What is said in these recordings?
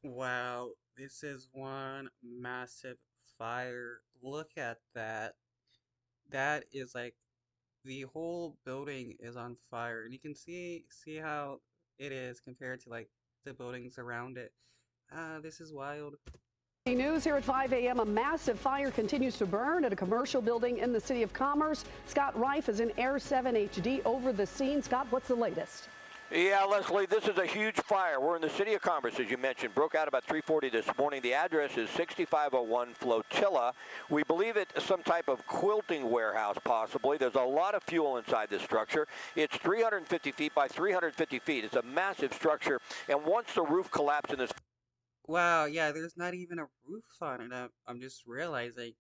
Wow, this is one massive fire. Look at that. That is like the whole building is on fire, and you can see how it is compared to like the buildings around it. This is wild. News here at 5 a.m. A massive fire continues to burn at a commercial building in the city of Commerce. Scott Reif is in Air 7 HD over the scene. Scott, what's the latest? Yeah, Leslie, this is a huge fire. We're in the city of Commerce, as you mentioned. Broke out about 3:40 this morning. The address is 6501 Flotilla. We believe it's some type of quilting warehouse, possibly. There's a lot of fuel inside this structure. It's 350 feet by 350 feet. It's a massive structure. And once the roof collapsed in this... Wow, yeah, there's not even a roof on it. I'm just realizing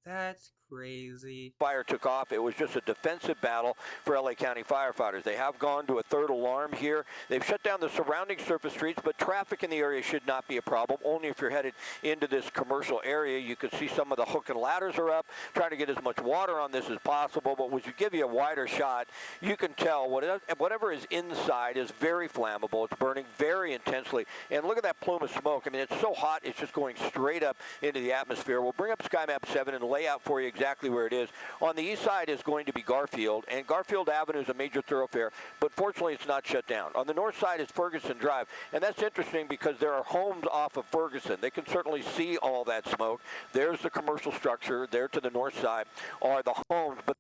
that's crazy. Fire took off. It was just a defensive battle for LA County firefighters. They have gone to a third alarm here. They've shut down the surrounding surface streets, but traffic in the area should not be a problem. Only if you're headed into this commercial area. You can see some of the hook and ladders are up, trying to get as much water on this as possible. But when you give you a wider shot, you can tell whatever is inside is very flammable. It's burning very intensely. And look at that plume of smoke. I mean, it's so hot, it's just going straight up into the atmosphere. We'll bring up SkyMap 7 and lay out for you exactly where it is. On the east side is going to be Garfield, and Garfield Avenue is a major thoroughfare, but fortunately it's not shut down. On the north side is Ferguson Drive, and that's interesting because there are homes off of Ferguson. They can certainly see all that smoke. There's the commercial structure. There to the north side are the homes, but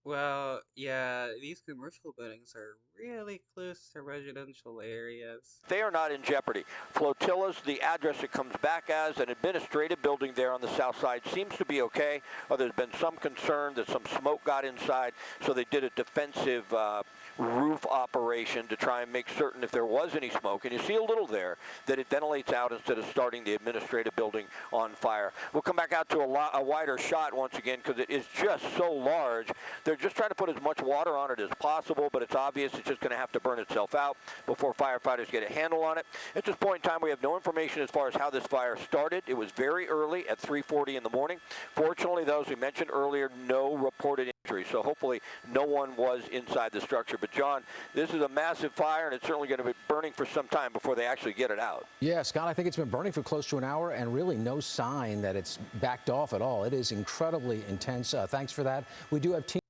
Well, yeah, these commercial buildings are really close to residential areas. they are not in jeopardy. Flotillas, the address it comes back as, an administrative building there on the south side, seems to be okay. There's been some concern that some smoke got inside, so they did a defensive roof operation to try and make certain if there was any smoke, and you see a little there, that it ventilates out instead of starting the administrative building on fire. We'll come back out to a wider shot once again because it is just so large. They're just trying to put as much water on it as possible, but it's obvious it's just going to have to burn itself out before firefighters get a handle on it. At this point in time, we have no information as far as how this fire started. It was very early at 3:40 in the morning. Fortunately, those we mentioned earlier, no reported injury, so hopefully no one was inside the structure. But John, this is a massive fire, and it's certainly going to be burning for some time before they actually get it out. Yeah, Scott, I think it's been burning for close to an hour, and really no sign that it's backed off at all. It is incredibly intense. Thanks for that. We do have team.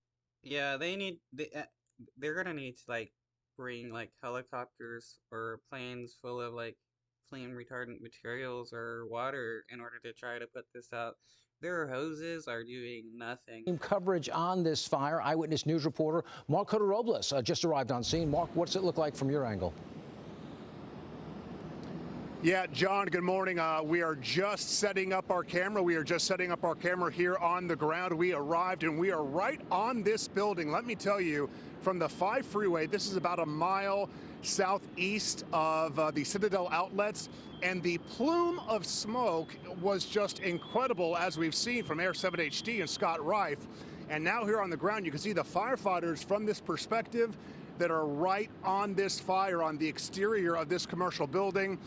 Yeah, they're gonna need to like bring like helicopters or planes full of like flame retardant materials or water in order to try to put this out. Their hoses are doing nothing. Coverage on this fire. Eyewitness News reporter Mark Robles just arrived on scene. Mark, what's it look like from your angle? Yeah, John, good morning. We are just setting up our camera. We are just setting up our camera here on the ground. We arrived and we are right on this building. Let me tell you, from the 5 freeway, this is about a mile southeast of the Citadel outlets, and the plume of smoke was just incredible, as we've seen from Air 7 HD and Scott Reif. And now here on the ground, you can see the firefighters from this perspective that are right on this fire on the exterior of this commercial building.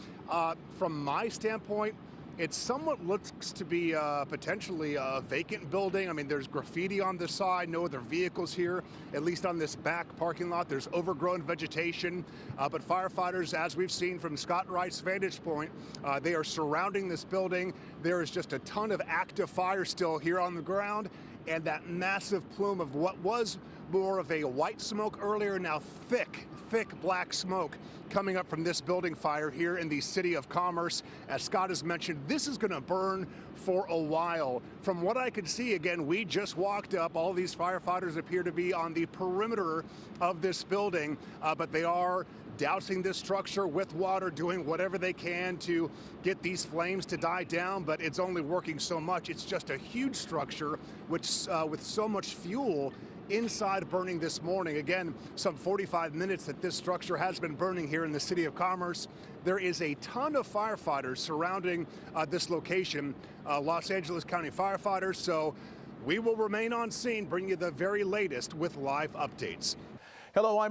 From my standpoint, it somewhat looks to be potentially a vacant building. I mean, there's graffiti on the side, no other vehicles here, at least on this back parking lot. There's overgrown vegetation, but firefighters, as we've seen from Scott Wright's vantage point, they are surrounding this building. There is just a ton of active fire still here on the ground, and that massive plume of what was more of a white smoke earlier, now thick black smoke coming up from this building fire here in the city of Commerce. As Scott has mentioned, this is going to burn for a while. From what I could see, again, we just walked up. All these firefighters appear to be on the perimeter of this building, but they are dousing this structure with water, doing whatever they can to get these flames to die down, but it's only working so much. It's just a huge structure which with so much fuel inside burning this morning. Again, some 45 minutes that this structure has been burning here in the city of Commerce. There is a ton of firefighters surrounding this location, Los Angeles County firefighters, so we will remain on scene, bring you the very latest with live updates. Hello, I'm